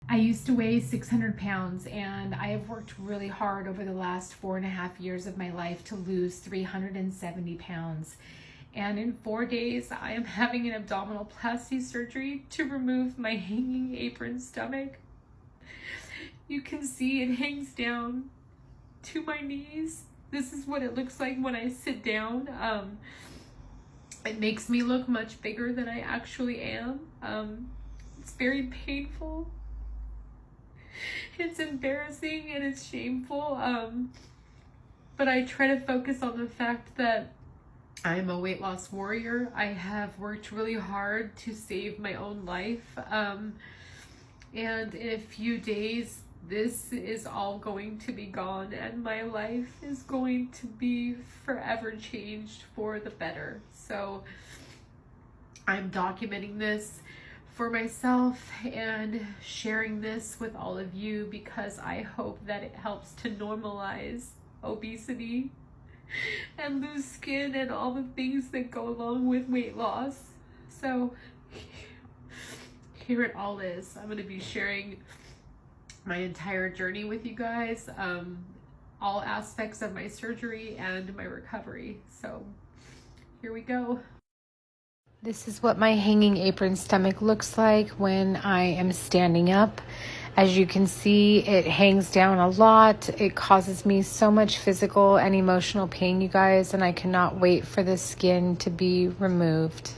I used to weigh 600 pounds, and I have worked really hard over the last 4.5 years of my life to lose 370 pounds. And in 4 days, I am having an abdominoplasty surgery to remove my hanging apron stomach. You can see it hangs down to my knees. This is what it looks like when I sit down. It makes me look much bigger than I actually am. It's very painful. It's embarrassing and it's shameful. But I try to focus on the fact that I'm a weight loss warrior. I have worked really hard to save my own life. And in a few days, this is all going to be gone, and my life is going to be forever changed for the better. So I'm documenting this for myself and sharing this with all of you because I hope that it helps to normalize obesity and lose skin and all the things that go along with weight loss. So here it all is. I'm going to be sharing my entire journey with you guys, all aspects of my surgery and my recovery. So here we go. This is what my hanging apron stomach looks like when I am standing up. As you can see, it hangs down a lot. It causes me so much physical and emotional pain, you guys, and I cannot wait for the skin to be removed.